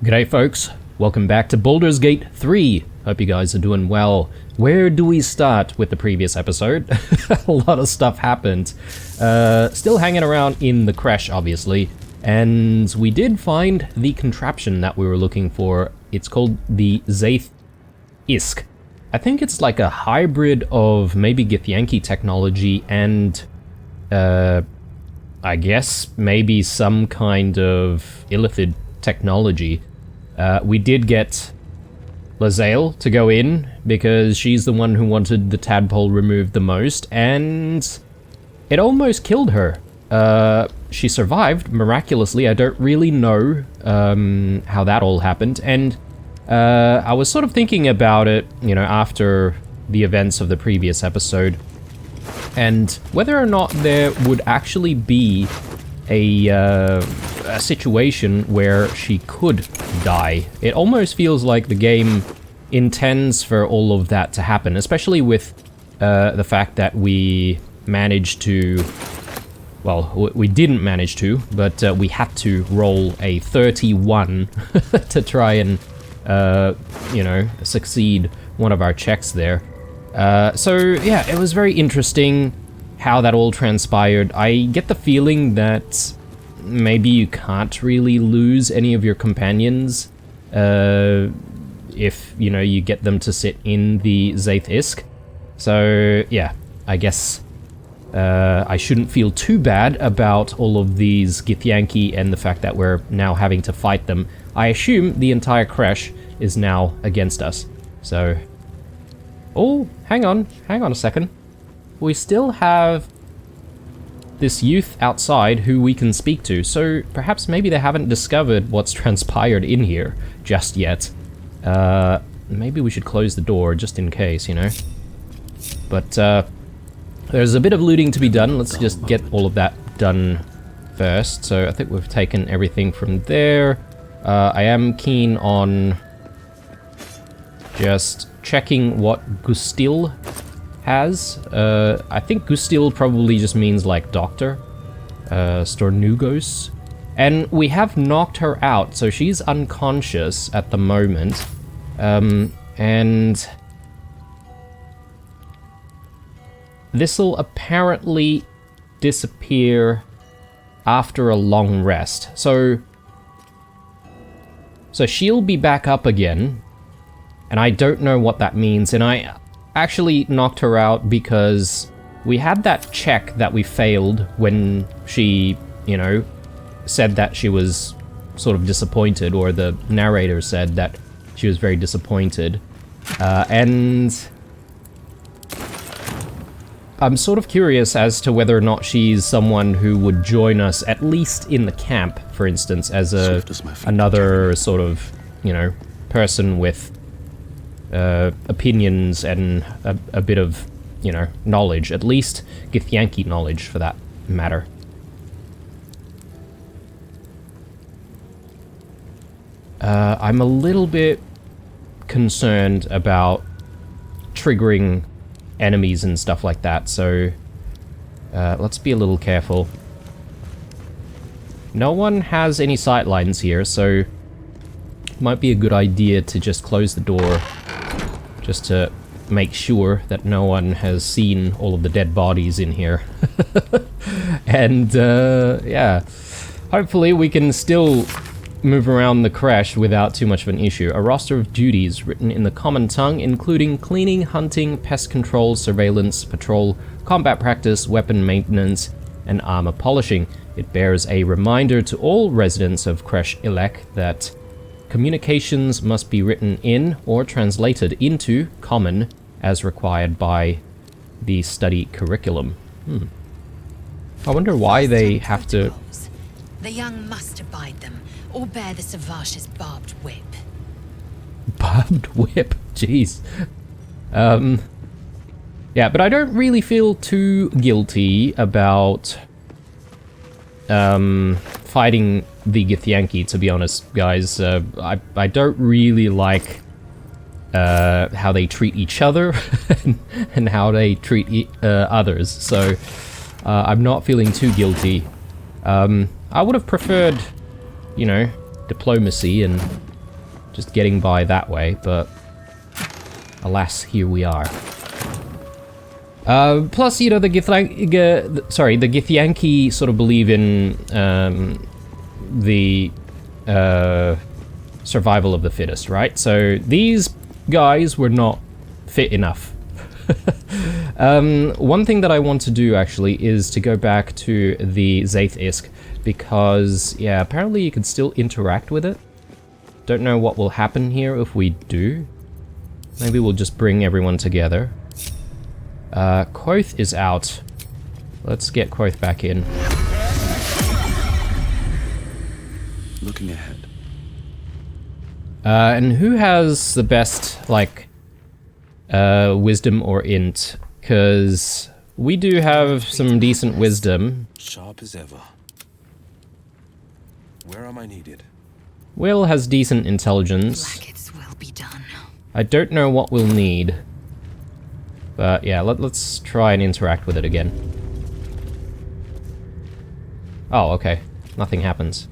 G'day folks, welcome back to Baldur's Gate 3. Hope you guys are doing well. Where do we start with the previous episode? A lot of stuff happened. Still hanging around in the creche, obviously. And we did find the contraption that we were looking for. It's called the Zaith Isk. I think it's like a hybrid of maybe Githyanki technology and, I guess, maybe some kind of Illithid technology. We did get Lae'zel to go in because she's the one who wanted the tadpole removed the most, and it almost killed her. She survived miraculously. I don't really know how that all happened, and I was sort of thinking about it, you know, after the events of the previous episode, and whether or not there would actually be a situation where she could die. It almost feels like the game intends for all of that to happen, especially with the fact that we managed to, well, we didn't manage to, but we had to roll a 31 to try and, you know, succeed one of our checks there. So yeah, it was very interesting how that all transpired. I get the feeling that maybe you can't really lose any of your companions if, you know, you get them to sit in the Zaith Isk. So yeah, I guess I shouldn't feel too bad about all of these Githyanki and the fact that we're now having to fight them. I assume the entire creche is now against us. So, oh, hang on a second. We still have this youth outside who we can speak to, so perhaps maybe they haven't discovered what's transpired in here just yet. Maybe we should close the door just in case, you know. But there's a bit of looting to be done. Let's just get all of that done first. So I think we've taken everything from there. I am keen on just checking what Gustil has. I think Gustil probably just means like doctor. Stornugos. And we have knocked her out, so she's unconscious at the moment. And this'll apparently disappear after a long rest. So she'll be back up again, and I don't know what that means, and I actually knocked her out because we had that check that we failed when she, you know, said that she was sort of disappointed, or the narrator said that she was very disappointed. And I'm sort of curious as to whether or not she's someone who would join us, at least in the camp, for instance, as another sort of, you know, person with opinions and a bit of, you know, knowledge, at least Githyanki knowledge for that matter. I'm a little bit concerned about triggering enemies and stuff like that, so let's be a little careful. No one has any sightlines here, so it might be a good idea to just close the door, just to make sure that no one has seen all of the dead bodies in here. And yeah, hopefully we can still move around the creche without too much of an issue. A roster of duties written in the common tongue, including cleaning, hunting, pest control, surveillance, patrol, combat practice, weapon maintenance, and armor polishing. It bears a reminder to all residents of Creche Ilek that communications must be written in or translated into Common as required by the study curriculum. I wonder why they have to... The young must abide them, or bear the Savash's barbed whip. Barbed whip? Jeez. Yeah, but I don't really feel too guilty about fighting the Githyanki, to be honest, guys. I don't really like how they treat each other and how they treat others, so I'm not feeling too guilty. I would have preferred, you know, diplomacy and just getting by that way, but alas, here we are. Plus, you know, the Githyanki sort of believe in the survival of the fittest, right? So these guys were not fit enough. One thing that I want to do, actually, is to go back to the Zaith Isk, because, yeah, apparently you can still interact with it. Don't know what will happen here if we do. Maybe we'll just bring everyone together. Quoth is out. Let's get Quoth back in. Looking ahead. And who has the best, like, wisdom or int? Because we do have some decent wisdom. Sharp as ever. Where am I needed? Will has decent intelligence. Blackets will be done. I don't know what we'll need. But yeah, let's try and interact with it again. Oh, okay. Nothing happens.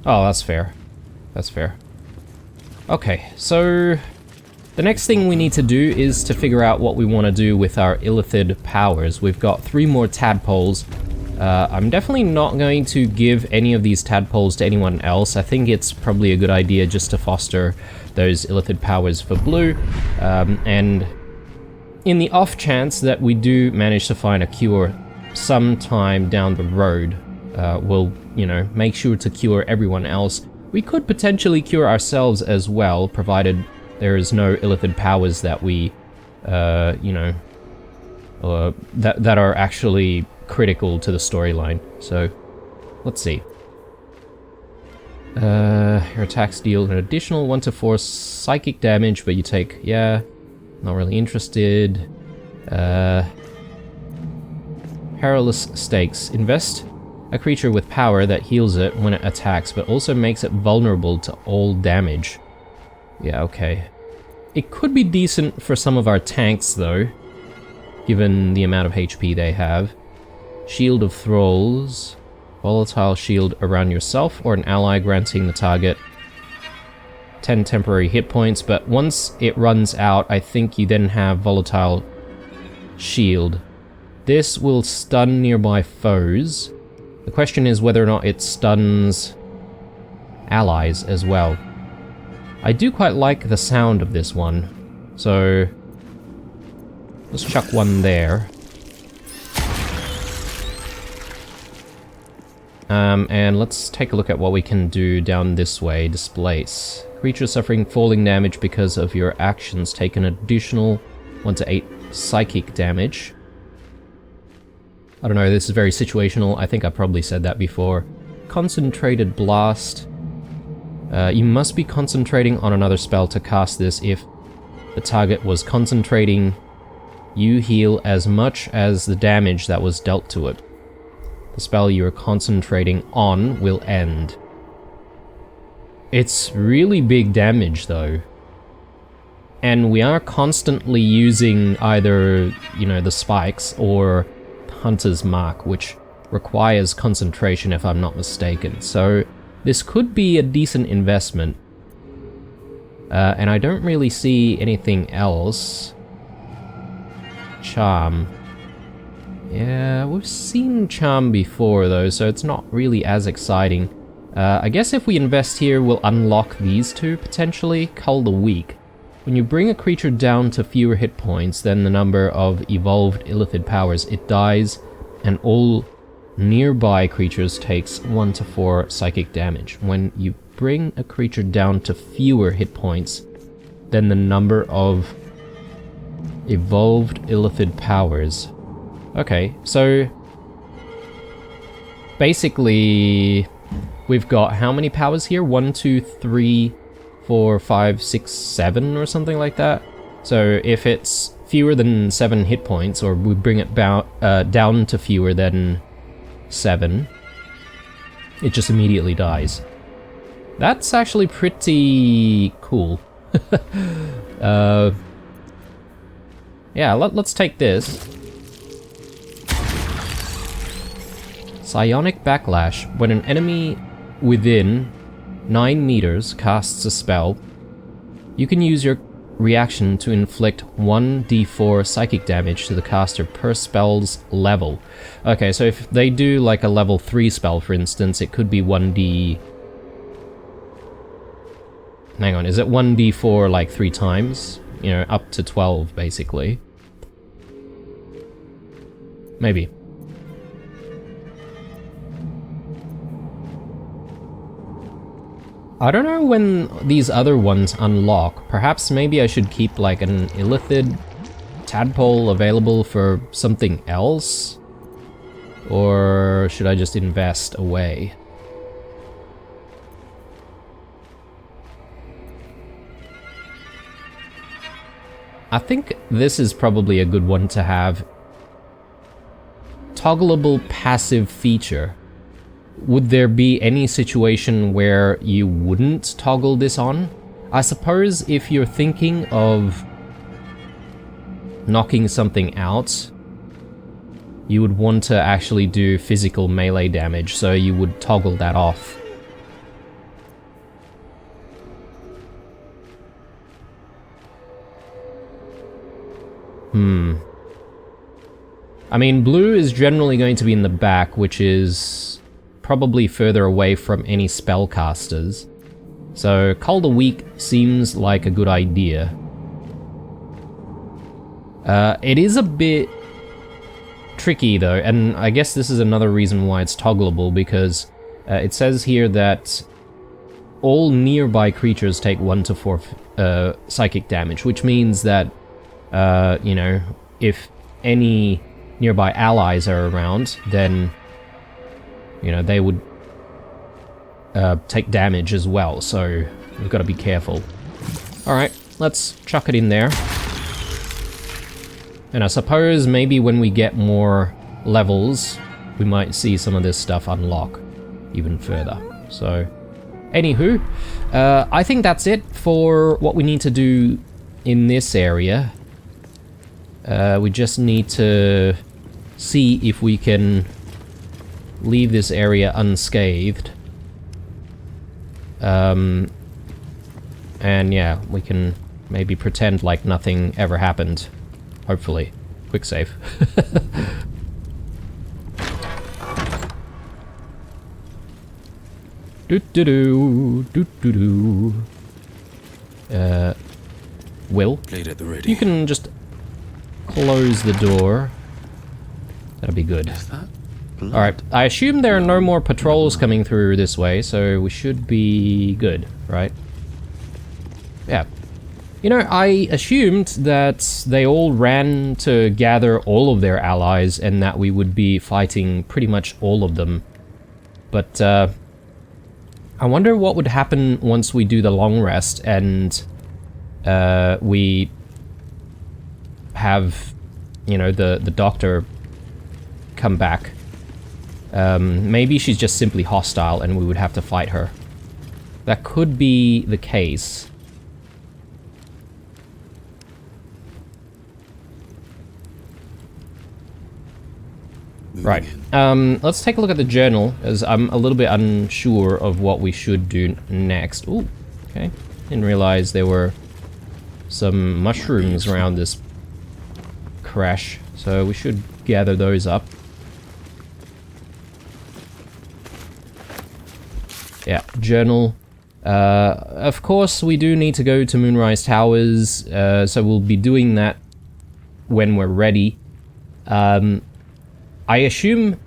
Oh, that's fair. That's fair. Okay, so the next thing we need to do is to figure out what we want to do with our illithid powers. We've got 3 more tadpoles. I'm definitely not going to give any of these tadpoles to anyone else. I think it's probably a good idea just to foster those illithid powers for Blue. And in the off chance that we do manage to find a cure sometime down the road, we'll, you know, make sure to cure everyone else. We could potentially cure ourselves as well, provided there is no illithid powers that we, you know, that are actually critical to the storyline. So, let's see. Your attacks deal an additional 1 to 4 psychic damage, but you take, yeah, not really interested. Perilous Stakes. Invest a creature with power that heals it when it attacks, but also makes it vulnerable to all damage. Yeah, okay. It could be decent for some of our tanks, though, given the amount of HP they have. Shield of Thralls. Volatile shield around yourself or an ally, granting the target 10 temporary hit points, but once it runs out, I think you then have Volatile Shield. This will stun nearby foes. The question is whether or not it stuns allies as well. I do quite like the sound of this one, so let's chuck one there. And let's take a look at what we can do down this way. Displace. Creature suffering falling damage because of your actions take an additional 1 to 8 psychic damage. I don't know, this is very situational. I think I probably said that before. Concentrated Blast. You must be concentrating on another spell to cast this. If the target was concentrating, you heal as much as the damage that was dealt to it. The spell you are concentrating on will end. It's really big damage, though. And we are constantly using either, you know, the spikes or Hunter's Mark, which requires concentration if I'm not mistaken. So this could be a decent investment. And I don't really see anything else. Charm. Yeah, we've seen Charm before though, so it's not really as exciting. I guess if we invest here, we'll unlock these two, potentially. Cull the Weak. When you bring a creature down to fewer hit points than the number of evolved illithid powers, it dies, and all nearby creatures takes 1 to 4 psychic damage. When you bring a creature down to fewer hit points than the number of evolved illithid powers. Okay, so basically we've got how many powers here? 1, 2, 3, 4, 5, 6, 7 or something like that. So if it's fewer than 7 hit points, or we bring it down to fewer than 7, it just immediately dies. That's actually pretty cool. Yeah, let's take this. Psionic Backlash. When an enemy within 9 meters casts a spell, you can use your reaction to inflict 1d4 psychic damage to the caster per spell's level. Okay, so if they do like a level 3 spell, for instance, it could be 1d... Hang on, is it 1d4 like 3 times? You know, up to 12, basically. Maybe. I don't know when these other ones unlock. Perhaps maybe I should keep like an illithid tadpole available for something else? Or should I just invest away? I think this is probably a good one to have. Toggleable passive feature. Would there be any situation where you wouldn't toggle this on? I suppose if you're thinking of knocking something out, you would want to actually do physical melee damage, so you would toggle that off. I mean, blue is generally going to be in the back, which is probably further away from any spellcasters. So, Cull the Weak seems like a good idea. It is a bit tricky though, and I guess this is another reason why it's toggleable, because it says here that all nearby creatures take 1 to 4 psychic damage, which means that, you know, if any nearby allies are around, then, you know, they would take damage as well, so we've got to be careful. Alright, let's chuck it in there. And I suppose maybe when we get more levels, we might see some of this stuff unlock even further. So, anywho, I think that's it for what we need to do in this area. We just need to see if we can leave this area unscathed. And yeah, we can maybe pretend like nothing ever happened. Hopefully. Quick save. Will, Blade at the ready. you can just close the door. That'll be good. Is that blood? Alright, I assume there are no more patrols coming through this way, so we should be good, right? Yeah. You know, I assumed that they all ran to gather all of their allies and that we would be fighting pretty much all of them. But, I wonder what would happen once we do the long rest and, we have, you know, the doctor come back. Maybe she's just simply hostile and we would have to fight her. That could be the case. Right. Let's take a look at the journal, as I'm a little bit unsure of what we should do next. Ooh, okay. Didn't realize there were some mushrooms around this crash, so we should gather those up. Yeah, journal. Of course, we do need to go to Moonrise Towers, so we'll be doing that when we're ready. I assume,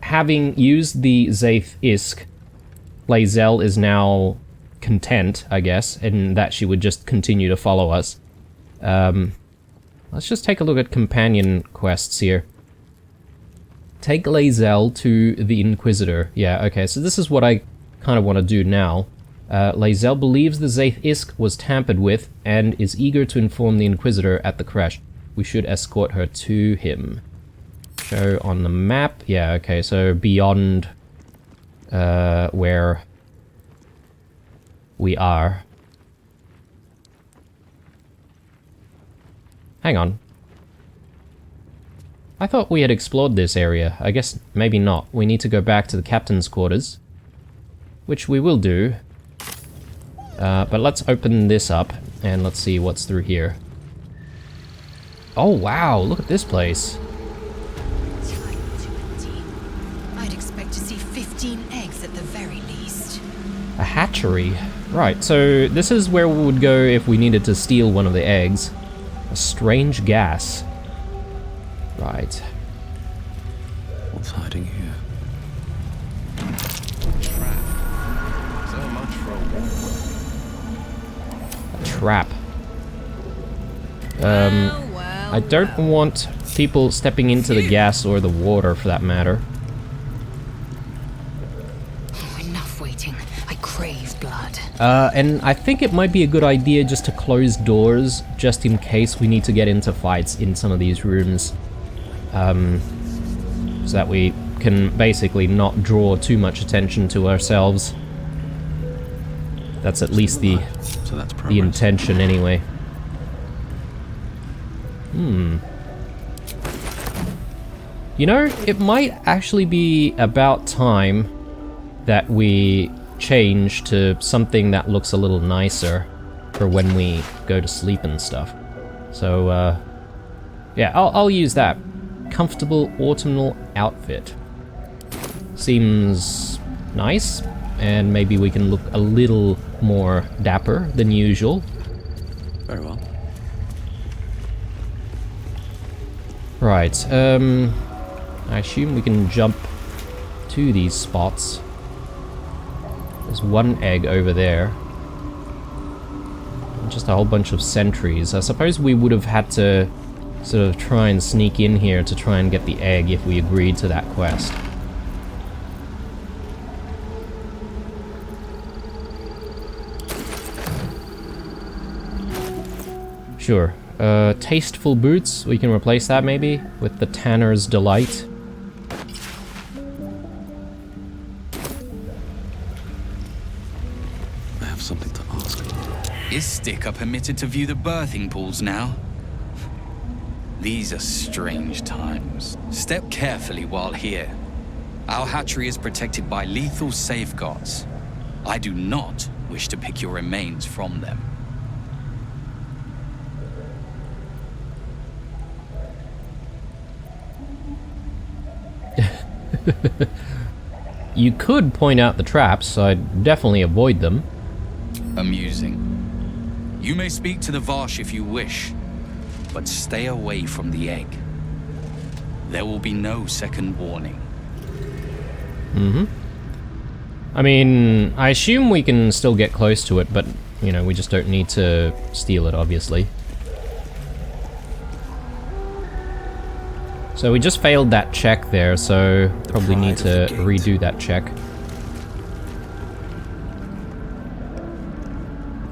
having used the Zaith Isk, Lae'zel is now content, I guess, and that she would just continue to follow us. Let's just take a look at companion quests here. Take Lae'zel to the Inquisitor. Yeah, okay, so this is what I kind of want to do now. Lae'zel believes the Zaith Isk was tampered with and is eager to inform the Inquisitor at the crash. We should escort her to him. Show on the map. Yeah, okay, so beyond where we are. Hang on. I thought we had explored this area. I guess maybe not. We need to go back to the captain's quarters, which we will do. But let's open this up and let's see what's through here. Oh wow, look at this place. I'd expect to see 15 eggs at the very least. A hatchery. Right, so this is where we would go if we needed to steal one of the eggs. A strange gas. Right. What's hiding here? A trap. I don't want people stepping into the gas or the water for that matter. Oh, enough waiting. I crave blood. And I think it might be a good idea just to close doors, just in case we need to get into fights in some of these rooms. So that we can basically not draw too much attention to ourselves. That's at least the intention anyway. You know, it might actually be about time that we change to something that looks a little nicer for when we go to sleep and stuff. So, yeah, I'll use that. Comfortable autumnal outfit. Seems nice, and maybe we can look a little more dapper than usual. Very well. Right, I assume we can jump to these spots. There's one egg over there. And just a whole bunch of sentries. I suppose we would have had to sort of try and sneak in here to try and get the egg if we agreed to that quest. Sure. Tasteful boots, we can replace that maybe with the Tanner's Delight. I have something to ask. Is Sticker permitted to view the birthing pools now? These are strange times. Step carefully while here. Our hatchery is protected by lethal safeguards. I do not wish to pick your remains from them. You could point out the traps, I'd definitely avoid them. Amusing. You may speak to the Varsh if you wish, but stay away from the egg. There will be no second warning. I mean, I assume we can still get close to it, but, you know, we just don't need to steal it, obviously. So we just failed that check there, so probably need to redo that check.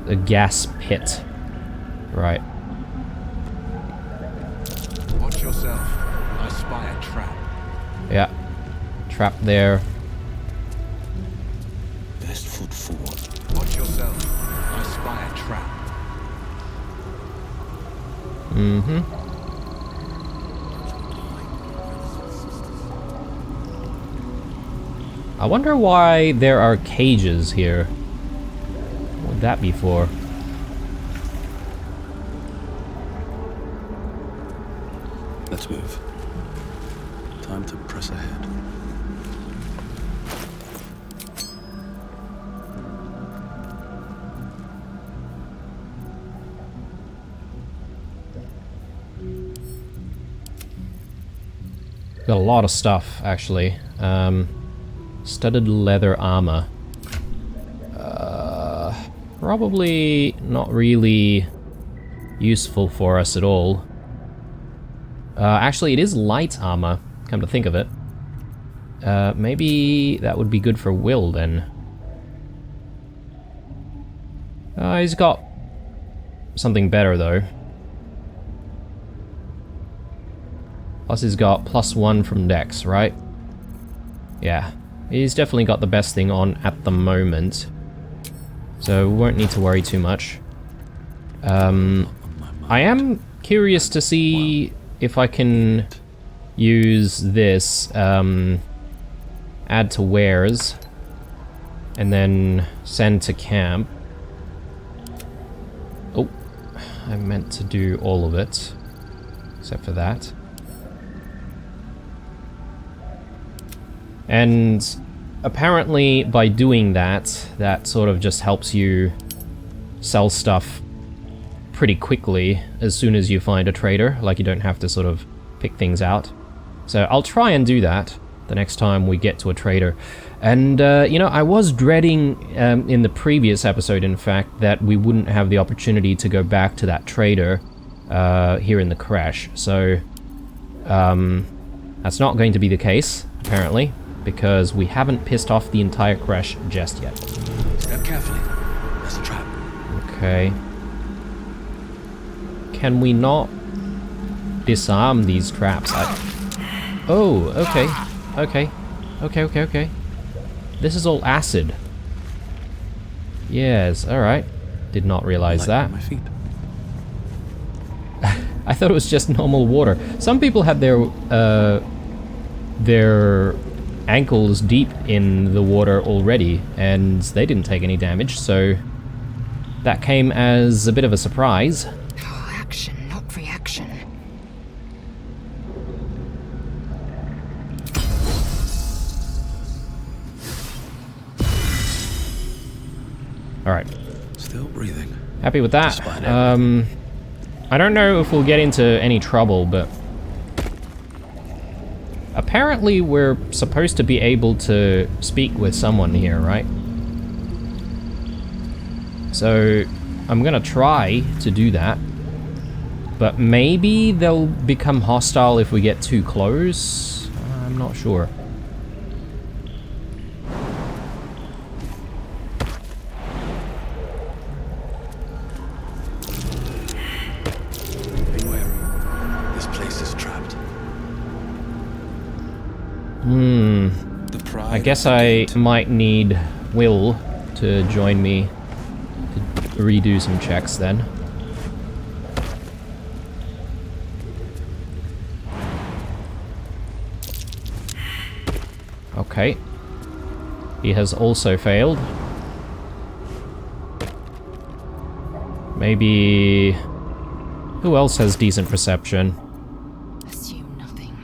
The gas pit. Right. Watch yourself. I spy a trap. Yeah. Trap there. Best foot forward. Watch yourself. I spy a trap. I wonder why there are cages here. What would that be for? Let's move. Time to press ahead. Got a lot of stuff, actually. Studded leather armor. Probably not really useful for us at all. Actually, it is light armor, come to think of it. Maybe that would be good for Will, then. He's got something better, though. Plus he's got +1 from Dex, right? Yeah. He's definitely got the best thing on at the moment. So we won't need to worry too much. I am curious to see if I can use this, add to wares, and then send to camp. I meant to do all of it, except for that. And apparently by doing that, that sort of just helps you sell stuff pretty quickly as soon as you find a trader. Like, you don't have to sort of pick things out. So I'll try and do that the next time we get to a trader. And, you know, I was dreading in the previous episode, in fact, that we wouldn't have the opportunity to go back to that trader here in the crash. So that's not going to be the case, apparently, because we haven't pissed off the entire crash just yet. Step carefully. There's a trap. Okay. Can we not disarm these traps? Oh, okay. Okay. Okay. This is all acid. Yes, alright. Did not realize that. My feet. I thought it was just normal water. Some people had their ankles deep in the water already, and they didn't take any damage, so that came as a bit of a surprise. Oh, action, not reaction. Alright. Still breathing. Happy with that. Despite everything. I don't know if we'll get into any trouble, but apparently we're supposed to be able to speak with someone here, right? So I'm gonna try to do that, but maybe they'll become hostile if we get too close. I'm not sure. Be wary. This place is trapped. The pride I guess of the I gate. might need Will to join me to redo some checks then. Okay. He has also failed. Maybe... who else has decent perception? Assume nothing.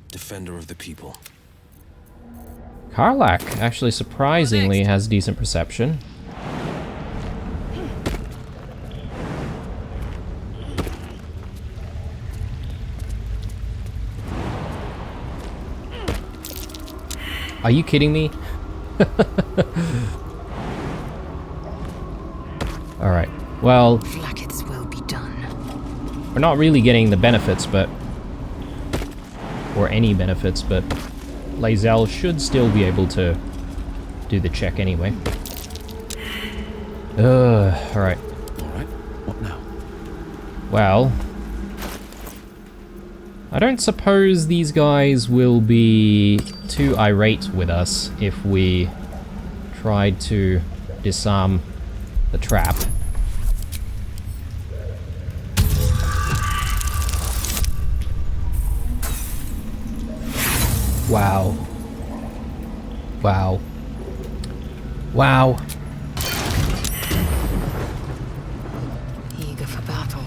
Defender of the people. Karlak actually surprisingly has decent perception. Are you kidding me? Alright, well, Flackets will be done. we're not really getting the benefits, but... or any benefits, but... Lae'zel should still be able to do the check anyway. Alright. Alright, what now? Well... I don't suppose these guys will be too irate with us if we tried to disarm the trap. Wow. Wow. Wow. Eager for battle.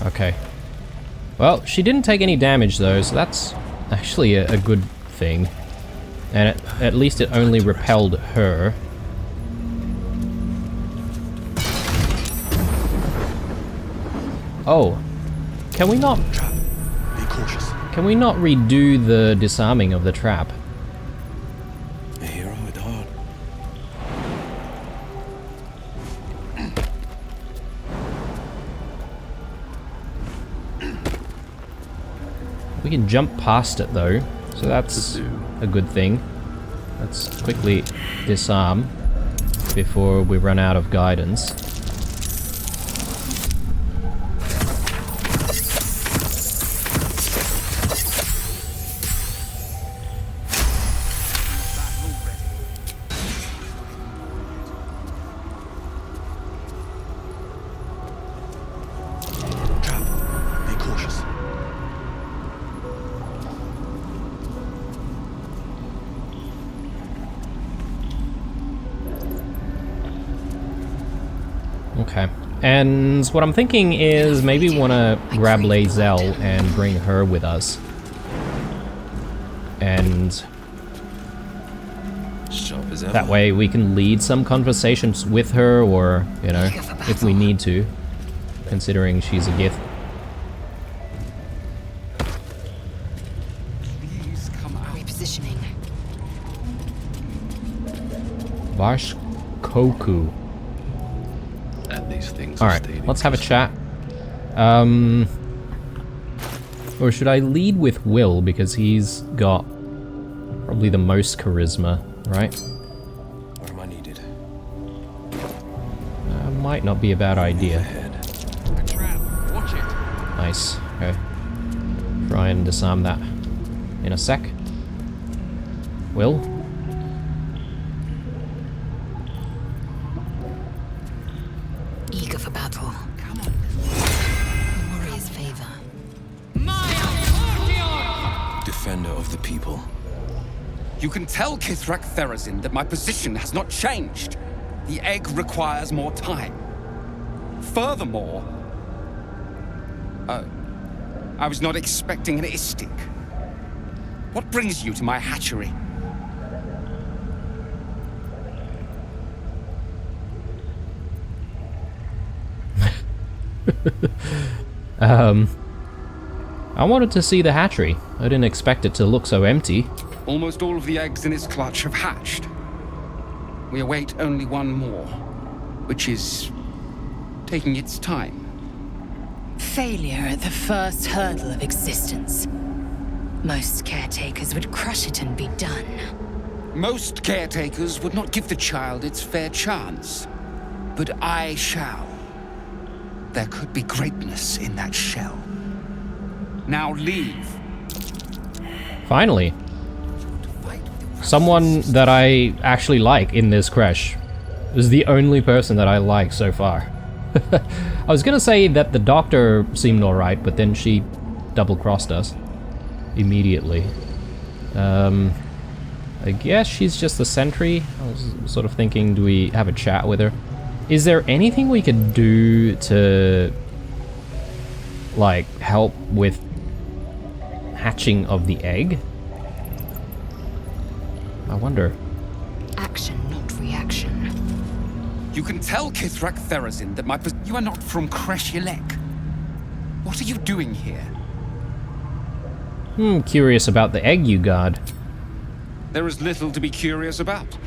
Okay. Well, she didn't take any damage though, so that's actually a good thing. And at least it only repelled her. Oh. Can we not... Trap. Be cautious. Can we not redo the disarming of the trap? A hero at heart. We can jump past it though, so that's a good thing. Let's quickly disarm before we run out of guidance. Trap. Be cautious. Okay. And what I'm thinking is maybe want to grab Lae'zel and bring her with us. And Sharp as ever. that way we can lead some conversations with her, or, you know, if we need to, considering she's a Gith. Please come out. Repositioning. Varsh Koku. And these things Alright, let's have a chat. Or should I lead with Will, because he's got probably the most charisma, right? Where am I needed? Might not be a bad idea. Ahead. A trap. Watch it. Nice, okay. Try and disarm that in a sec. Will? Eager for battle. Come on. Warrior's favor. Defender of the people. You can tell Kithrak Therazin that my position has not changed. The egg requires more time. Furthermore... Oh. I was not expecting an Istik. What brings you to my hatchery? I wanted to see the hatchery. I didn't expect it to look so empty. Almost all of the eggs in its clutch have hatched. We await only one more, which is taking its time. Failure at the first hurdle of existence. Most caretakers would crush it and be done. Most caretakers would not give the child its fair chance. But I shall. There could be greatness in that shell. Now leave. Finally. Someone that I actually like in this crash. Is the only person that I like so far. I was gonna say that the doctor seemed alright, but then she double-crossed us immediately. I guess she's just a sentry. I was sort of thinking, do we have a chat with her? Is there anything we could do to, like, help with hatching of the egg? I wonder. Action, not reaction. You can tell Kithrak Therazin that you are not from Kresh-Yelek. What are you doing here? Curious about the egg you guard. There is little to be curious about.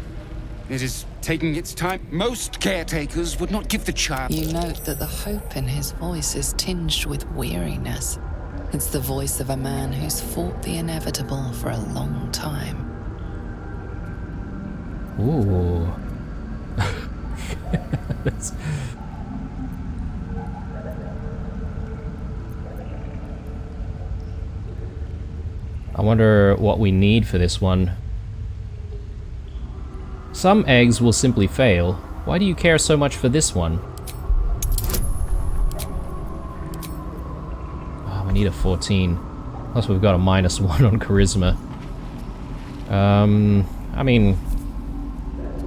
It is taking its time. Most caretakers would not give the child... You note that the hope in his voice is tinged with weariness. It's the voice of a man who's fought the inevitable for a long time. Ooh. I wonder what we need for this one. Some eggs will simply fail. Why do you care so much for this one? Oh, we need a 14. Plus we've got a -1 on charisma. I mean,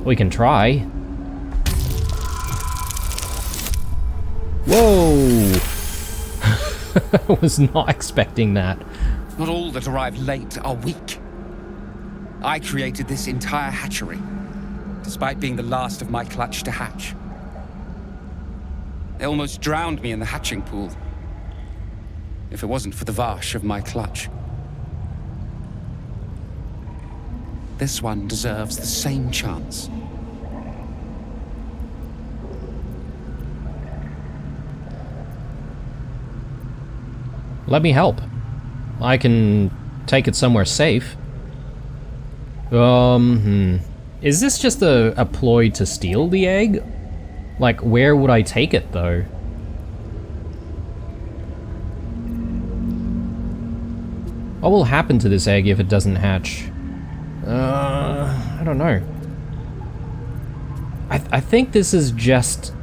we can try. Whoa! I was not expecting that. Not all that arrive late are weak. I created this entire hatchery, despite being the last of my clutch to hatch. They almost drowned me in the hatching pool, if it wasn't for the Varsh of my clutch. This one deserves the same chance. Let me help. I can take it somewhere safe. Is this just a ploy to steal the egg? Like, where would I take it, though? What will happen to this egg if it doesn't hatch? I don't know. I think this is just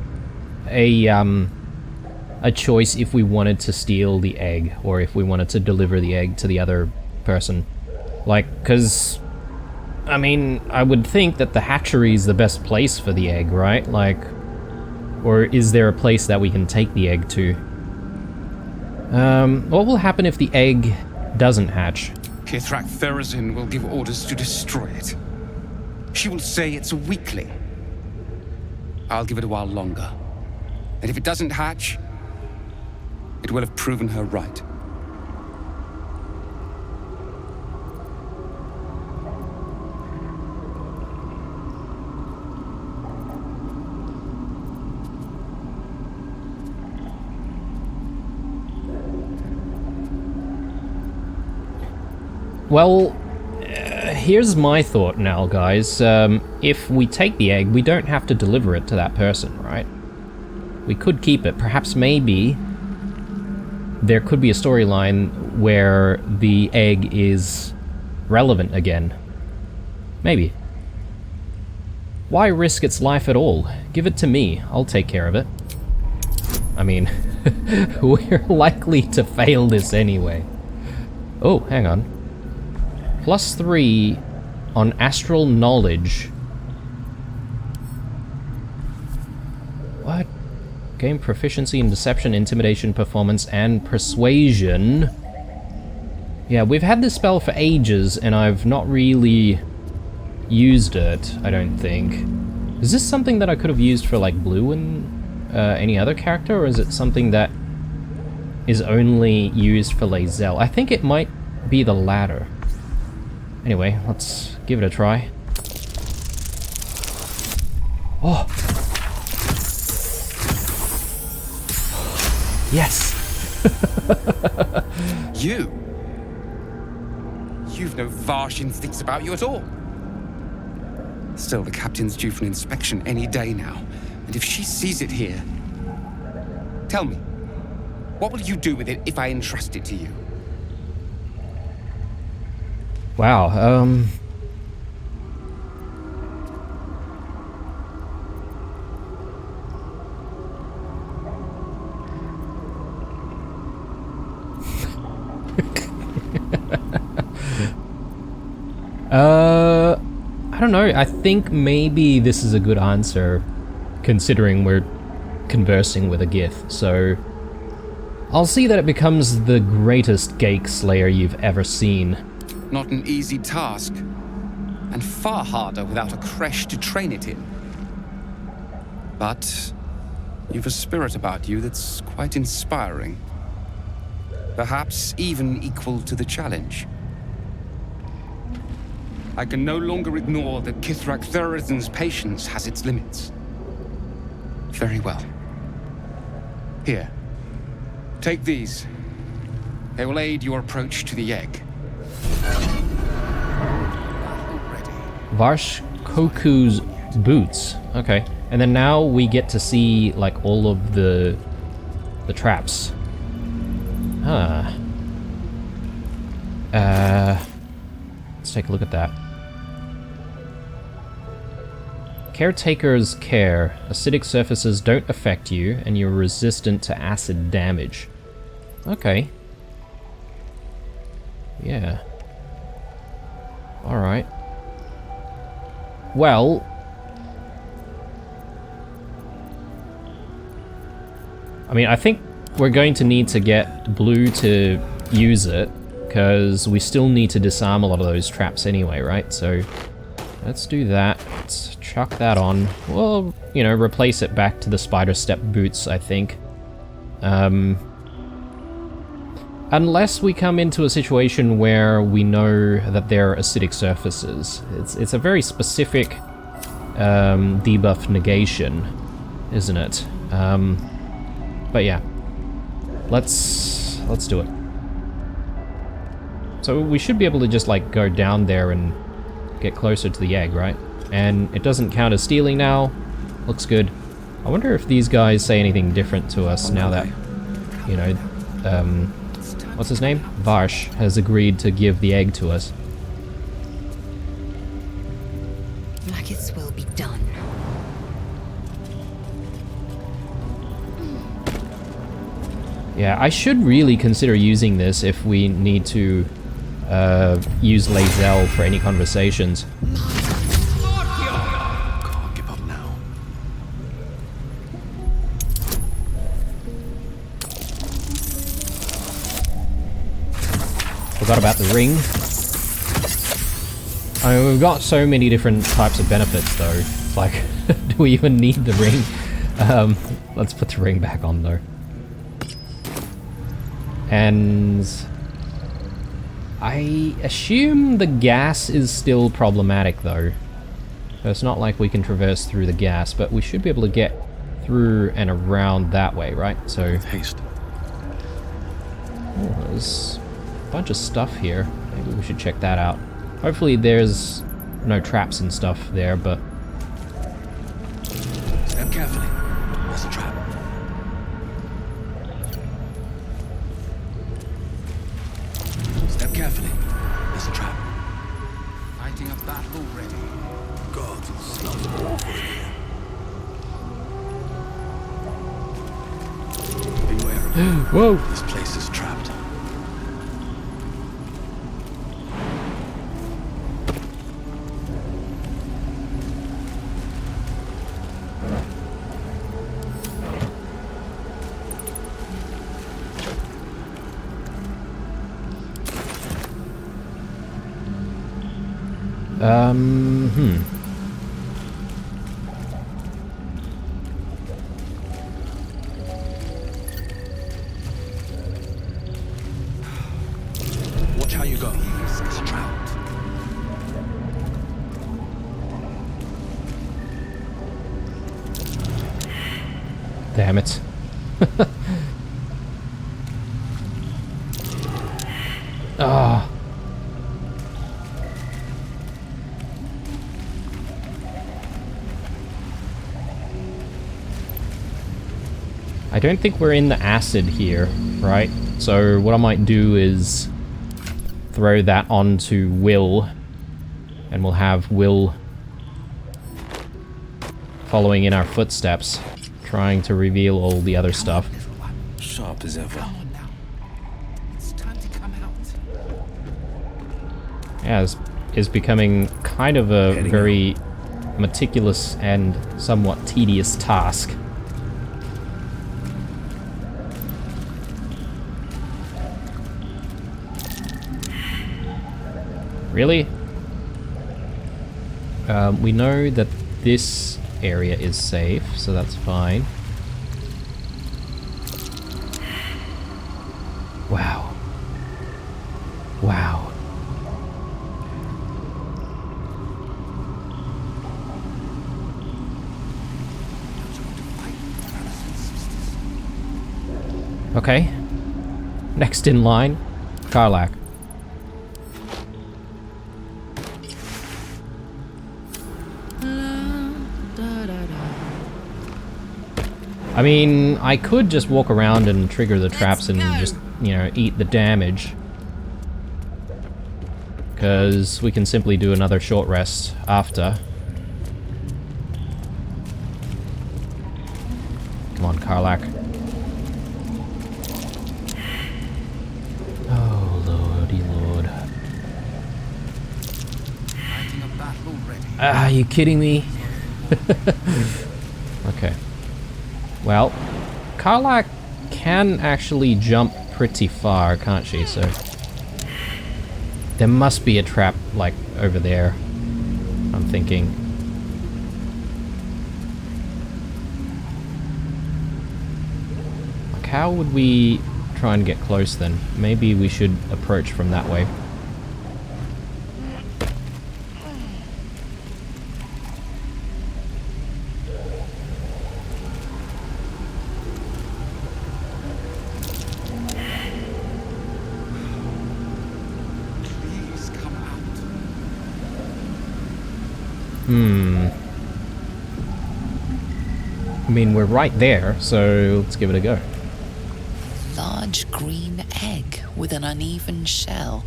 a choice if we wanted to steal the egg, or if we wanted to deliver the egg to the other person. Like, cause, I mean, I would think that the hatchery is the best place for the egg, right? Like, Or is there a place that we can take the egg to? What will happen if the egg doesn't hatch? Kithrak Therazin will give orders to destroy it. She will say it's a weakling. I'll give it a while longer. And if it doesn't hatch, it will have proven her right. Well, here's my thought now, guys. If we take the egg, we don't have to deliver it to that person, right? We could keep it. Perhaps maybe there could be a storyline where the egg is relevant again. Maybe. Why risk its life at all? Give it to me. I'll take care of it. I mean, we're likely to fail this anyway. Oh, hang on. +3 on astral knowledge. What? Gain proficiency in deception, intimidation, performance, and persuasion. Yeah, we've had this spell for ages, and I've not really used it, I don't think. Is this something that I could have used for, like, Blue and any other character, or is it something that is only used for Lae'zel? I think it might be the latter. Anyway, let's give it a try. Oh! Yes! You've no Varsh instincts about you at all. Still, the captain's due for an inspection any day now. And if she sees it here... Tell me, what will you do with it if I entrust it to you? Wow, I don't know, I think maybe this is a good answer, considering we're conversing with a Gith, so... I'll see that it becomes the greatest Gake Slayer you've ever seen. Not an easy task, and far harder without a creche to train it in. But you've a spirit about you that's quite inspiring. Perhaps even equal to the challenge. I can no longer ignore that Kithrak Therazin's patience has its limits. Very well. Here, take these. They will aid your approach to the egg. Varsh Koku's boots. Okay. And then now we get to see, like, all of the traps. Huh. Let's take a look at that. Caretaker's care. Acidic surfaces don't affect you, and you're resistant to acid damage. Okay. Yeah. Alright. Well... I mean, I think we're going to need to get Blue to use it, because we still need to disarm a lot of those traps anyway, right? So, let's do that. Let's chuck that on. Well, you know, replace it back to the spider step boots, I think. Unless we come into a situation where we know that there are acidic surfaces. It's a very specific debuff negation, isn't it? But yeah, let's do it. So we should be able to just, like, go down there and get closer to the egg, right? And it doesn't count as stealing now. Looks good. I wonder if these guys say anything different to us now that, you know, what's his name? Varsh has agreed to give the egg to us. Maggots will be done. Yeah, I should really consider using this if we need to use Lae'zel for any conversations. Can't give up now. Forgot about the ring. I mean, we've got so many different types of benefits though. It's like, do we even need the ring? Let's put the ring back on though. And I assume the gas is still problematic though. So it's not like we can traverse through the gas, but we should be able to get through and around that way, right? So Haste. oh, there's a bunch of stuff here. Maybe we should check that out. Hopefully there's no traps and stuff there, but Step carefully. There's a trap. Step carefully. There's a trap. Fighting a battle already. God, it smells awful in here. Beware. whoa! This place is trapped. Watch how you go. It's trapped. Damn it. Ah. I don't think we're in the acid here, right? So what I might do is throw that onto Will, and we'll have Will following in our footsteps, trying to reveal all the other stuff. Sharp as ever. Come on now. It's time to come out. Yeah, this is becoming kind of a very meticulous and somewhat tedious task. Really? We know that this area is safe, so that's fine. Wow. Wow. Okay. Next in line, Karlak. I mean, I could just walk around and trigger the traps and just, you know, eat the damage. Because we can simply do another short rest after. Come on, Karlak. Oh, lordy lord. Fighting a battle already. Are you kidding me? Okay. Well, Karlak can actually jump pretty far, can't she? So there must be a trap, like, over there, I'm thinking. Like, how would we try and get close then? Maybe we should approach from that way. Please come out. I mean, we're right there, so let's give it a go. Large green egg with an uneven shell.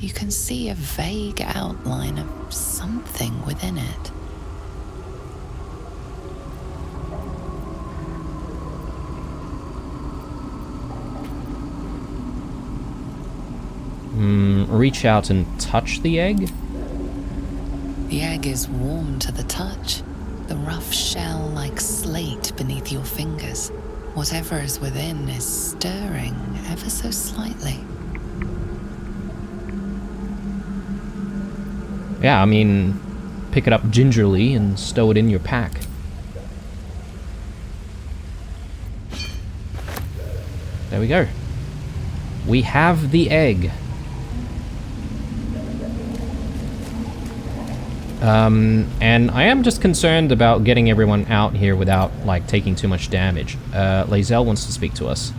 You can see a vague outline of something within it. Reach out and touch the egg? The egg is warm to the touch, the rough shell like slate beneath your fingers. Whatever is within is stirring ever so slightly. Yeah, I mean, pick it up gingerly and stow it in your pack. There we go. We have the egg. And I am just concerned about getting everyone out here without, like, taking too much damage. Lae'zel wants to speak to us.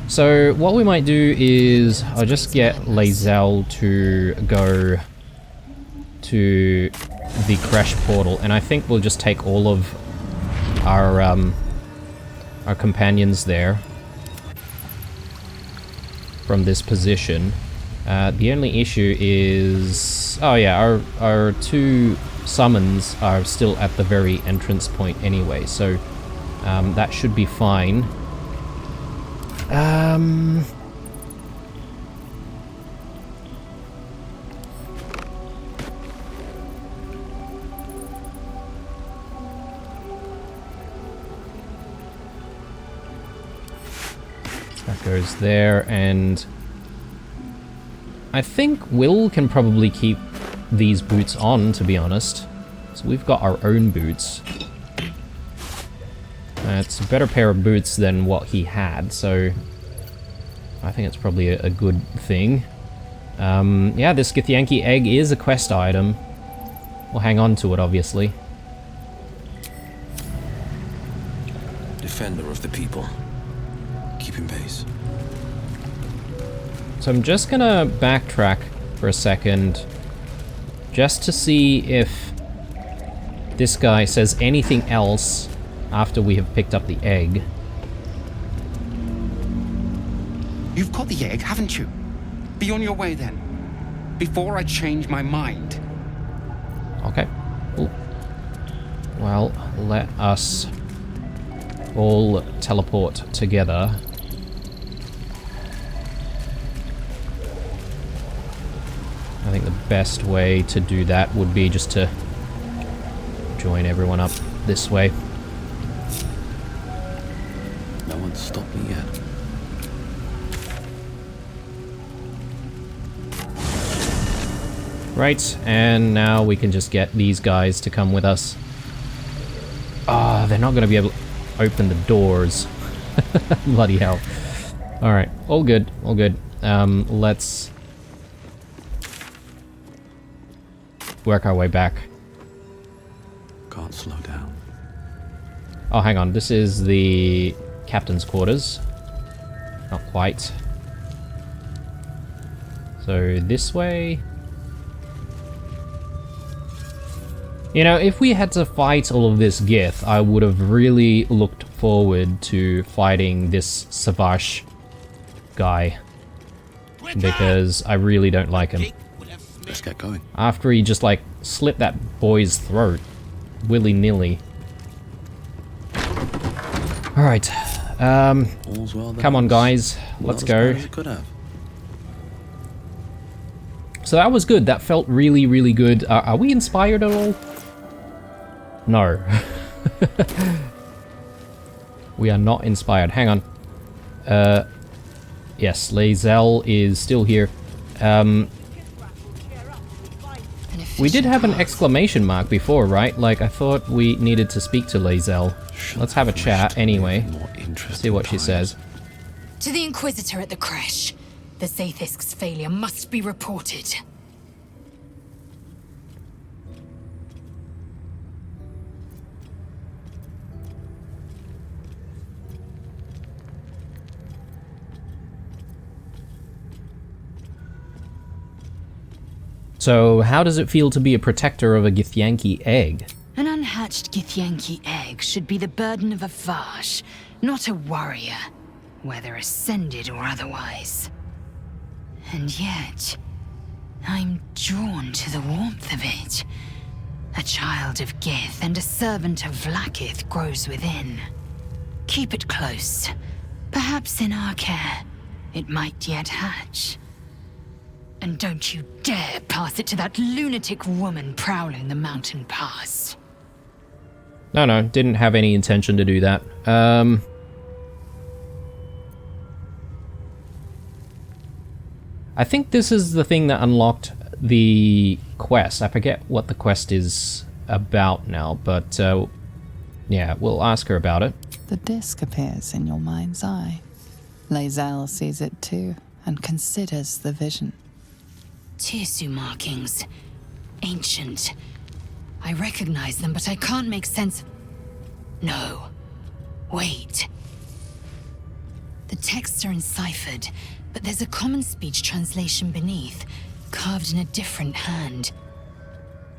So, what we might do is, I'll just get Lae'zel to go to the crash portal, and I think we'll just take all of our companions there from this position. The only issue is... oh yeah, our two summons are still at the very entrance point anyway, so that should be fine. That goes there, and I think Will can probably keep these boots on, to be honest. So we've got our own boots. It's a better pair of boots than what he had, so I think it's probably a good thing. Yeah, this Githyanki egg is a quest item. We'll hang on to it, obviously. Defender of the people. Keeping pace. So I'm just gonna backtrack for a second, just to see if this guy says anything else after we have picked up the egg. You've got the egg, haven't you? Be on your way then. Before I change my mind. Okay. Ooh. Well, let us all teleport together. I think the best way to do that would be just to join everyone up this way. No one's stopped me yet. Right, and now we can just get these guys to come with us. Ah, they're not going to be able to open the doors. Bloody hell. Alright, all good, all good. Let's work our way back. Can't slow down. Oh, hang on, this is the captain's quarters. Not quite. So, this way... You know, if we had to fight all of this Gith, I would have really looked forward to fighting this Savage guy. Because I really don't like him. Let's get going. After he just, like, slit that boy's throat. Willy-nilly. Alright. All's well that Come on, ends. guys. Well, Let's as go. bad as it could have. So that was good. That felt really, really good. Are we inspired at all? No. We are not inspired. Hang on. Yes, Lae'zel is still here. We did have an exclamation mark before, right? Like, I thought we needed to speak to Lae'zel. Let's have a chat anyway. See what she says. To the Inquisitor at the crash. The Sathisk's failure must be reported. So, how does it feel to be a protector of a Githyanki egg? An unhatched Githyanki egg should be the burden of a Vash, not a warrior, whether ascended or otherwise. And yet, I'm drawn to the warmth of it. A child of Gith and a servant of Vlaakith grows within. Keep it close. Perhaps in our care, it might yet hatch. And don't you dare pass it to that lunatic woman prowling the mountain pass. No, didn't have any intention to do that. I think this is the thing that unlocked the quest. I forget what the quest is about now, but yeah, we'll ask her about it. The disc appears in your mind's eye. Lae'zel sees it too and considers the vision. Tirsu markings. Ancient. I recognize them, but I can't make sense. No. Wait. The texts are enciphered, but there's a common speech translation beneath, carved in a different hand.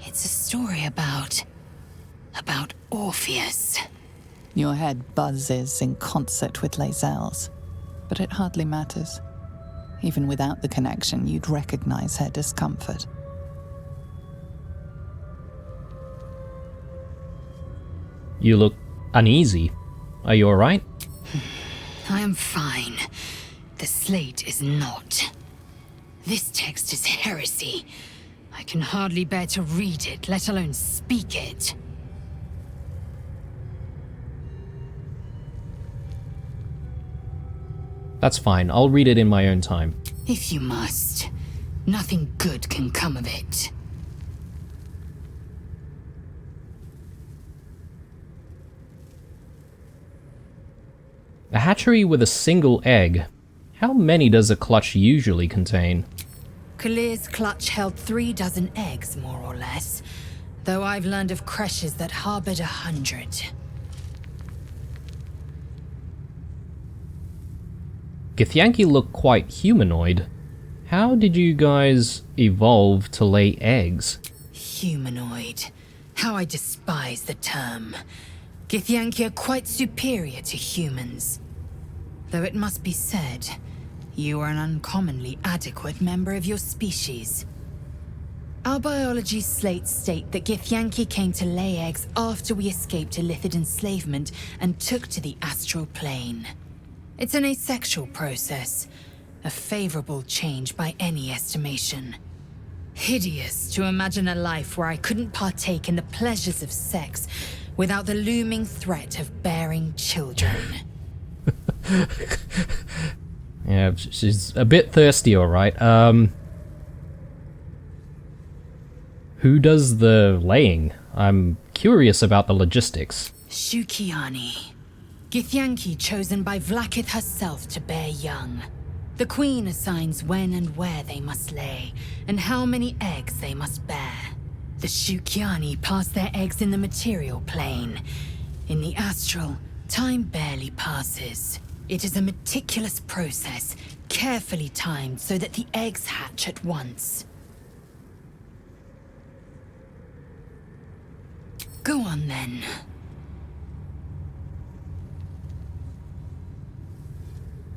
It's a story about Orpheus. Your head buzzes in concert with Lae'zel's, but it hardly matters. Even without the connection, you'd recognize her discomfort. You look uneasy. Are you alright? I am fine. The slate is not. This text is heresy. I can hardly bear to read it, let alone speak it. That's fine. I'll read it in my own time. If you must. Nothing good can come of it. A hatchery with a single egg. How many does a clutch usually contain? Kalir's clutch held 36 eggs, more or less. Though I've learned of creches that harbored 100. Githyanki look quite humanoid. How did you guys evolve to lay eggs? Humanoid. How I despise the term. Githyanki are quite superior to humans. Though it must be said, you are an uncommonly adequate member of your species. Our biology slates state that Githyanki came to lay eggs after we escaped Illithid enslavement and took to the astral plane. It's an asexual process, a favorable change by any estimation. Hideous to imagine a life where I couldn't partake in the pleasures of sex without the looming threat of bearing children. Yeah, she's a bit thirsty, alright. Who does the laying? I'm curious about the logistics. Shukiani. Githyanki chosen by Vlaakith herself to bear young. The Queen assigns when and where they must lay, and how many eggs they must bear. The Shukiani pass their eggs in the material plane. In the astral, time barely passes. It is a meticulous process, carefully timed so that the eggs hatch at once. Go on then.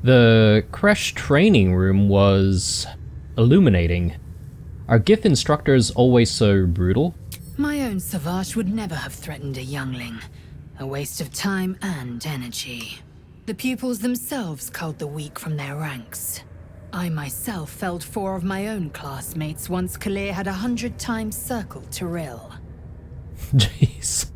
The creche training room was illuminating. Are Gith instructors always so brutal? My own Savage would never have threatened a youngling. A waste of time and energy. The pupils themselves culled the weak from their ranks. I myself felled 4 of my own classmates once Kalir had 100 times circled Tyrell. Jeez.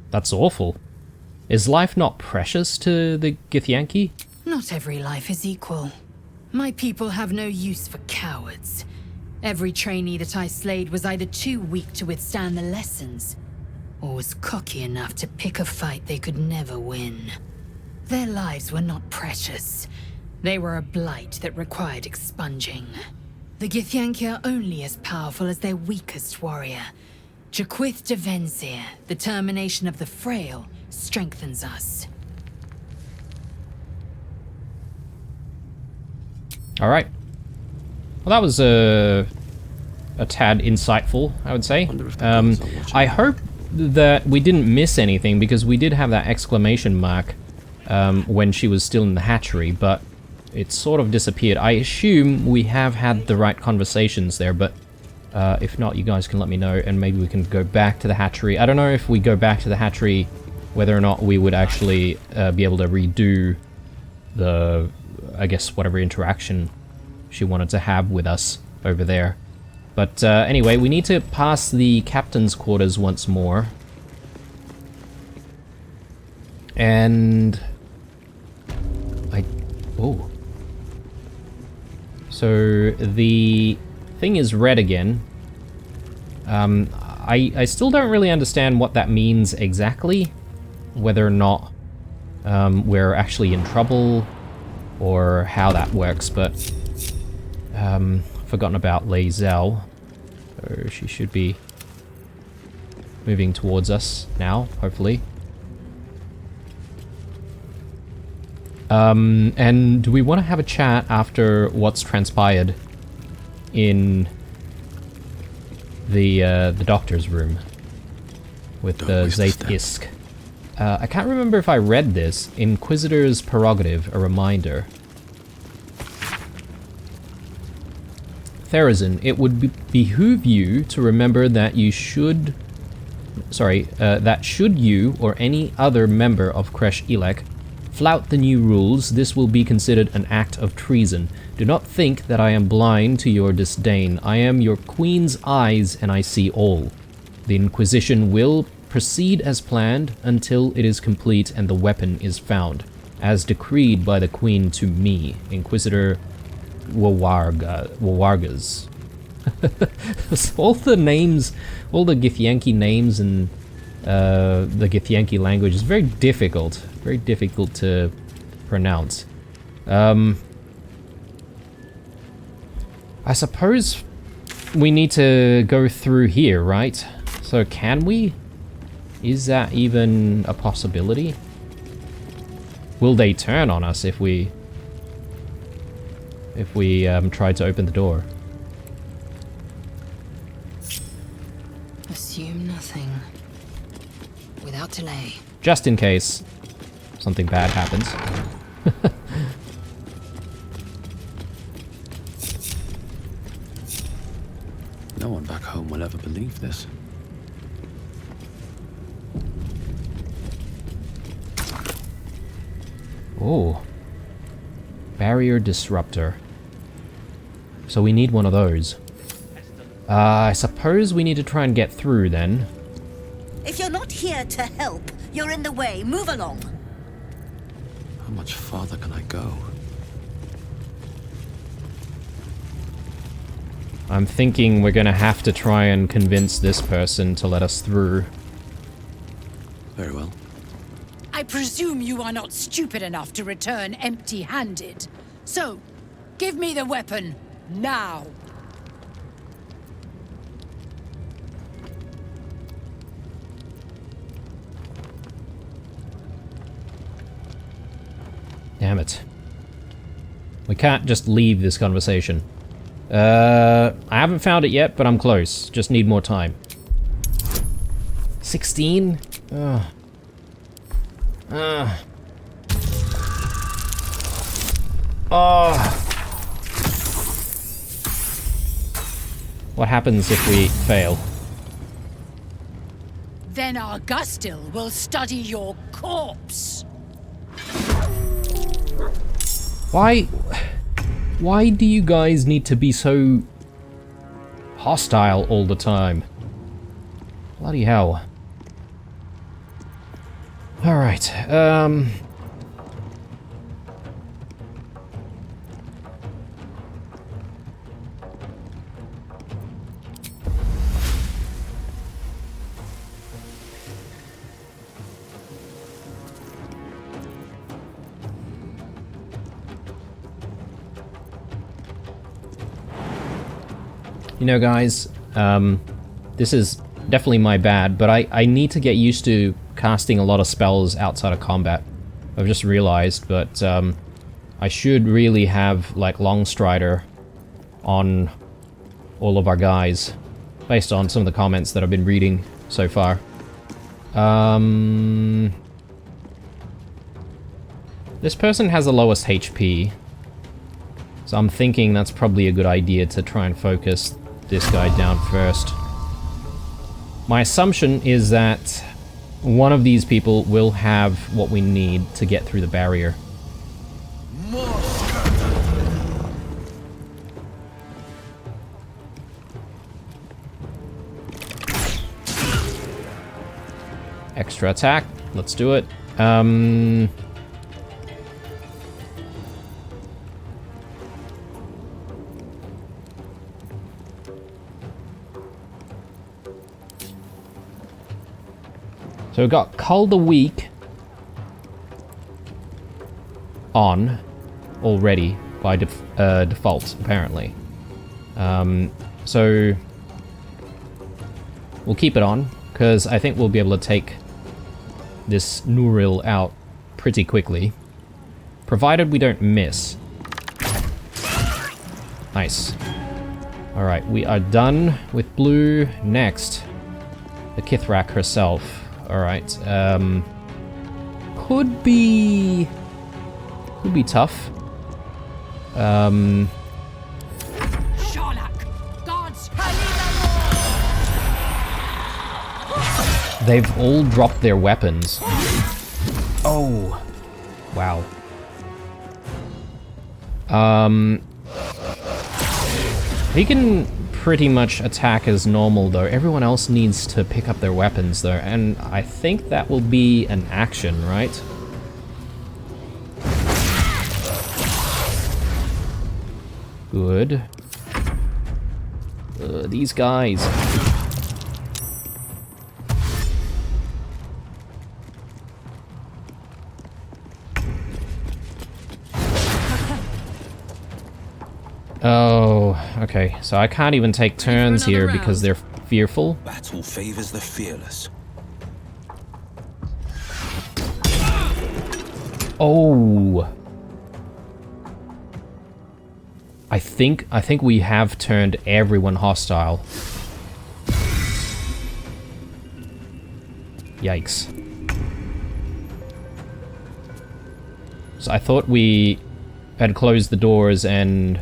That's awful. Is life not precious to the Githyanki? Not every life is equal. My people have no use for cowards. Every trainee that I slayed was either too weak to withstand the lessons, or was cocky enough to pick a fight they could never win. Their lives were not precious. They were a blight that required expunging. The Githyanki are only as powerful as their weakest warrior. Jaquith de Venzir, the termination of the frail, strengthens us. Alright. Well, that was a tad insightful, I would say. I hope that we didn't miss anything, because we did have that exclamation mark when she was still in the hatchery, but it sort of disappeared. I assume we have had the right conversations there, but if not, you guys can let me know, and maybe we can go back to the hatchery. I don't know if we go back to the hatchery, whether or not we would actually be able to redo the, I guess, whatever interaction she wanted to have with us over there. But anyway, we need to pass the captain's quarters once more. And So the thing is red again. I still don't really understand what that means exactly. Whether or not we're actually in trouble or how that works, but forgotten about Lae'zel. So she should be moving towards us now, hopefully. And do we want to have a chat after what's transpired in the doctor's room with the Zaith Isk? I can't remember if I read this. Inquisitor's Prerogative, a reminder. Therazin, it would behoove you to remember that you should... that should you or any other member of Kresh Elek flout the new rules, this will be considered an act of treason. Do not think that I am blind to your disdain. I am your queen's eyes and I see all. The Inquisition will proceed as planned until it is complete and the weapon is found, as decreed by the queen to me, Inquisitor Wawargas. All the names, all the Githyanki names and the Githyanki language is very difficult to pronounce. I suppose we need to go through here, right? So can we? Is that even a possibility? Will they turn on us if we try to open the door? Assume nothing. Without delay. Just in case something bad happens. No one back home will ever believe this. Oh. Barrier disruptor. So we need one of those. I suppose we need to try and get through then. If you're not here to help, you're in the way. Move along. How much farther can I go? I'm thinking we're gonna have to try and convince this person to let us through. Very well. I presume you are not stupid enough to return empty-handed. So, give me the weapon, now. Damn it. We can't just leave this conversation. I haven't found it yet, but I'm close. Just need more time. 16? What happens if we fail? Then Augustil will study your corpse. Why do you guys need to be so hostile all the time? Bloody hell. Alright, you know, guys, this is definitely my bad, but I need to get used to casting a lot of spells outside of combat. I've just realized, but I should really have, like, Longstrider on all of our guys, based on some of the comments that I've been reading so far. This person has the lowest HP, so I'm thinking that's probably a good idea to try and focus this guy down first. My assumption is that one of these people will have what we need to get through the barrier. Extra attack. Let's do it. So we've got Cull the Weak on already by default, apparently. So we'll keep it on, because I think we'll be able to take this Nuril out pretty quickly. Provided we don't miss. Nice. Alright, we are done with blue. Next, the Kithrak herself. Alright, could be tough. They've all dropped their weapons. Oh. Wow. He can pretty much attack as normal though. Everyone else needs to pick up their weapons though, and I think that will be an action, right? Good. These guys. Oh, okay. So I can't even take turns here because they're fearful. Battle favors the fearless. Oh. I think we have turned everyone hostile. Yikes. So I thought we had closed the doors and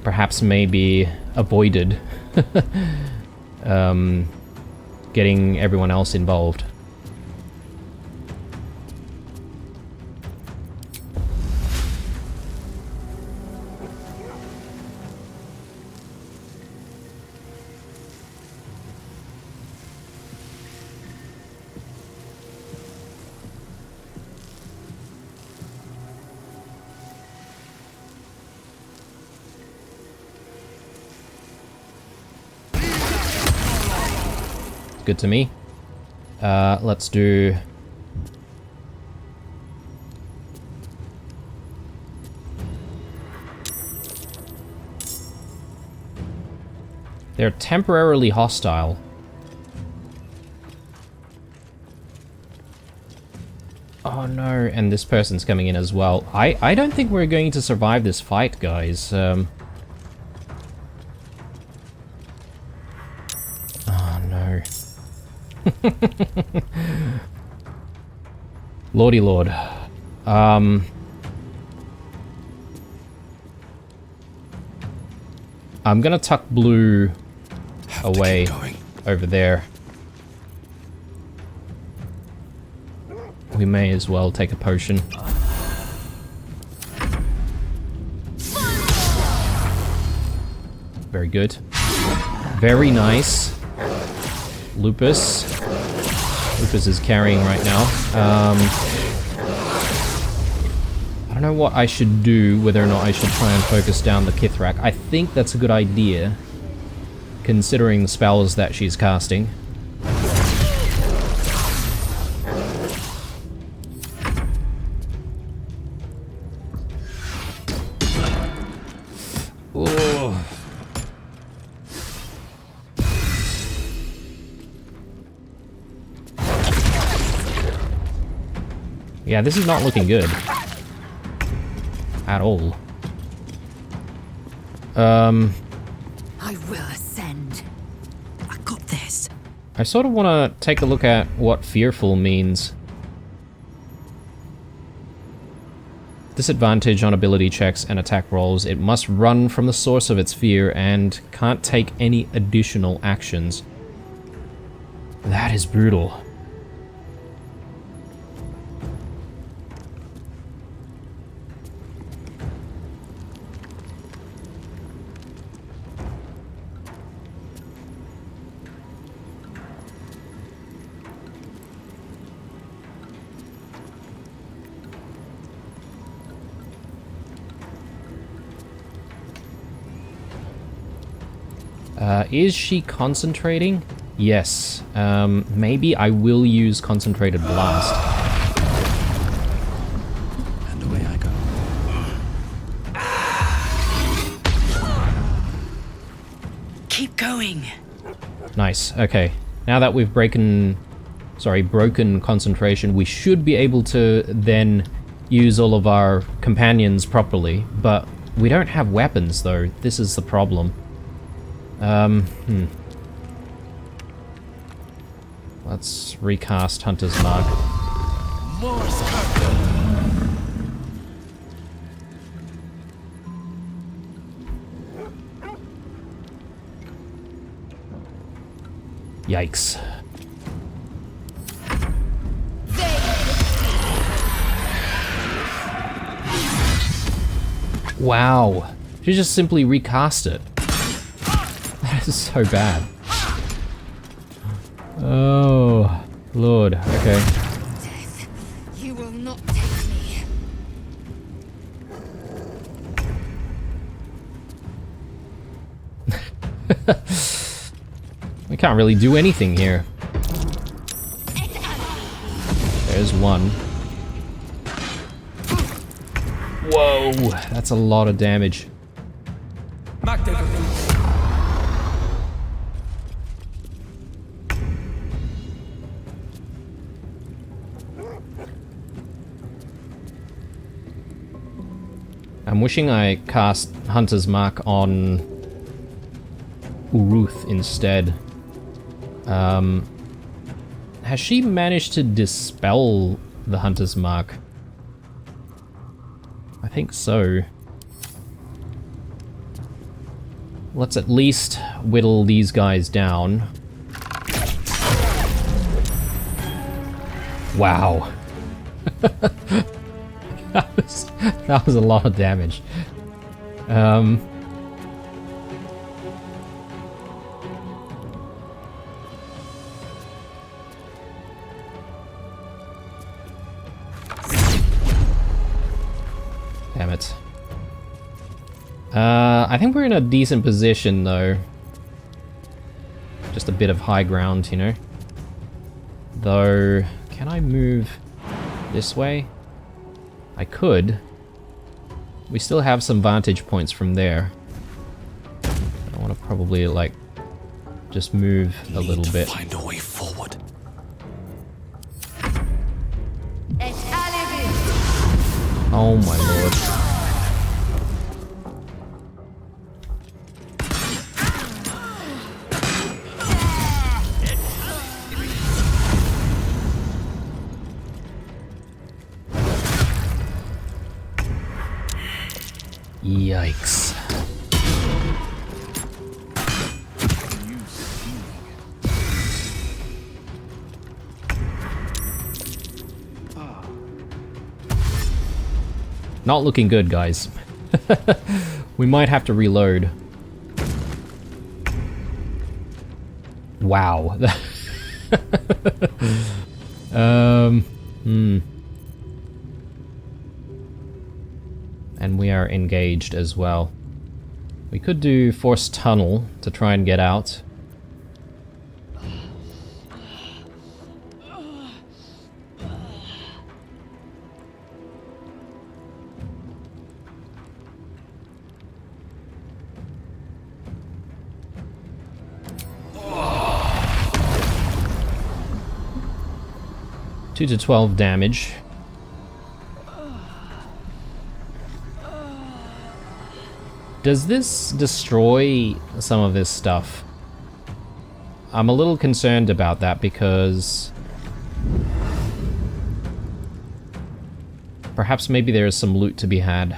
perhaps maybe avoided getting everyone else involved. Good to me. Let's do... They're temporarily hostile. Oh no, and this person's coming in as well. I don't think we're going to survive this fight, guys. Oh no. Lordy Lord. I'm gonna tuck blue away over there. We may as well take a potion. Very good. Very nice. Lupus. Lupus is carrying right now. I don't know what I should do, whether or not I should try and focus down the Kithrak. I think that's a good idea, considering the spells that she's casting. Oh. Yeah, this is not looking good. At all. I will ascend. I got this. I sort of want to take a look at what fearful means. Disadvantage on ability checks and attack rolls. It must run from the source of its fear and can't take any additional actions. That is brutal. Is she concentrating? Yes. Maybe I will use Concentrated Blast. And away I go. Keep going. Nice. Okay. Now that we've broken concentration, we should be able to then use all of our companions properly, but we don't have weapons though. This is the problem. Let's recast Hunter's Mark. Yikes. Wow. She just simply recast it. That is so bad. Oh, Lord. Okay. Death, you will not take me. We can't really do anything here. There's one. Whoa, that's a lot of damage. I'm wishing I cast Hunter's Mark on Uruth instead. Has she managed to dispel the Hunter's Mark? I think so. Let's at least whittle these guys down. Wow. that was a lot of damage. Damn it. I think we're in a decent position though. Just a bit of high ground, you know. Though, can I move this way? I could. We still have some vantage points from there. I want to probably like just move a little bit. Find a way forward. Oh my lord. Yikes. Not looking good, guys. We might have to reload. Wow. And we are engaged as well. We could do Force Tunnel to try and get out. Two to 12 damage. Does this destroy some of this stuff? I'm a little concerned about that because perhaps maybe there is some loot to be had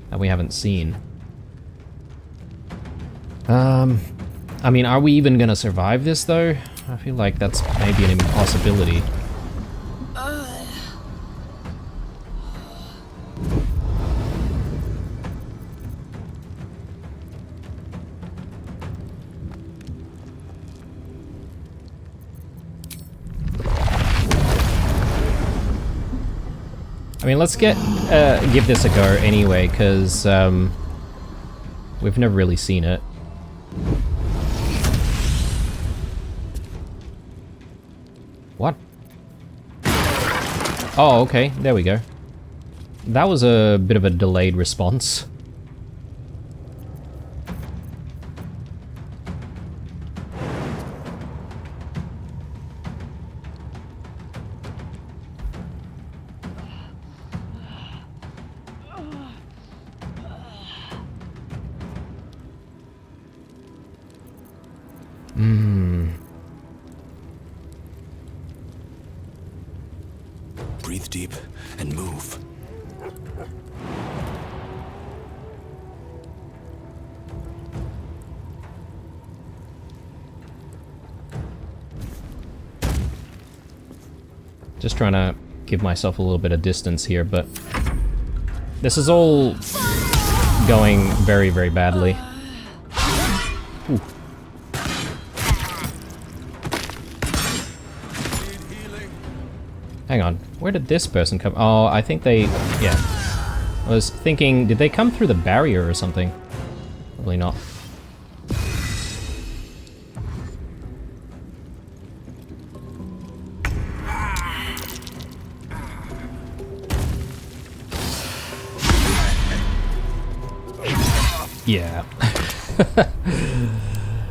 that we haven't seen. I mean, are we even gonna survive this though? I feel like that's maybe an impossibility. I mean, let's give this a go anyway, because we've never really seen it. Oh, okay, there we go. That was a bit of a delayed response. Breathe deep and move. Just trying to give myself a little bit of distance here, but this is all going very, very badly. Ooh. Hang on, where did this person come? Oh, I think they, yeah. I was thinking, did they come through the barrier or something? Probably not. Yeah.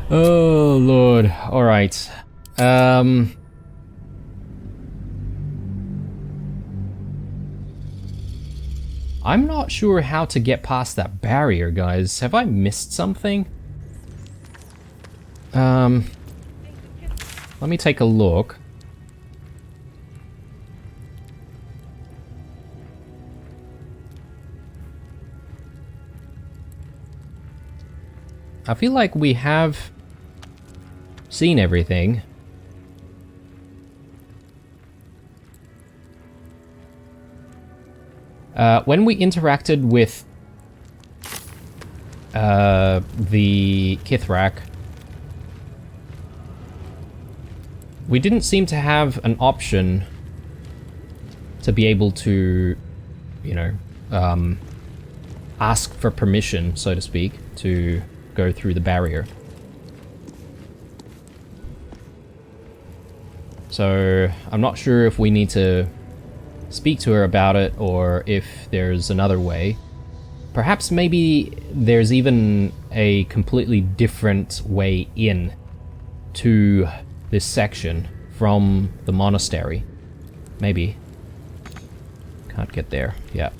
Oh, Lord. Alright. I'm not sure how to get past that barrier, guys. Have I missed something? Let me take a look. I feel like we have seen everything. When we interacted with the Kithrak, we didn't seem to have an option to be able to, you know, ask for permission, so to speak, to go through the barrier. So I'm not sure if we need to speak to her about it or if there's another way. Perhaps maybe there's even a completely different way in to this section from the monastery. Maybe. Can't get there. Yeah.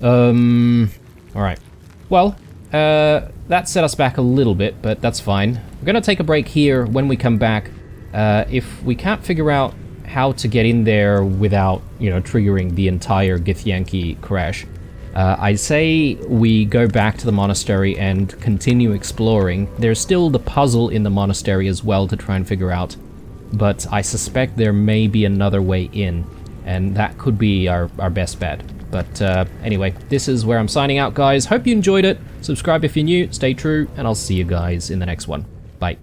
Alright. Well, that set us back a little bit, but that's fine. We're gonna take a break here. When we come back, if we can't figure out how to get in there without, you know, triggering the entire Githyanki crash, I'd say we go back to the monastery and continue exploring. There's still the puzzle in the monastery as well to try and figure out, but I suspect there may be another way in, and that could be our best bet. But anyway, this is where I'm signing out, guys. Hope you enjoyed it. Subscribe if you're new, stay true, and I'll see you guys in the next one. Bye.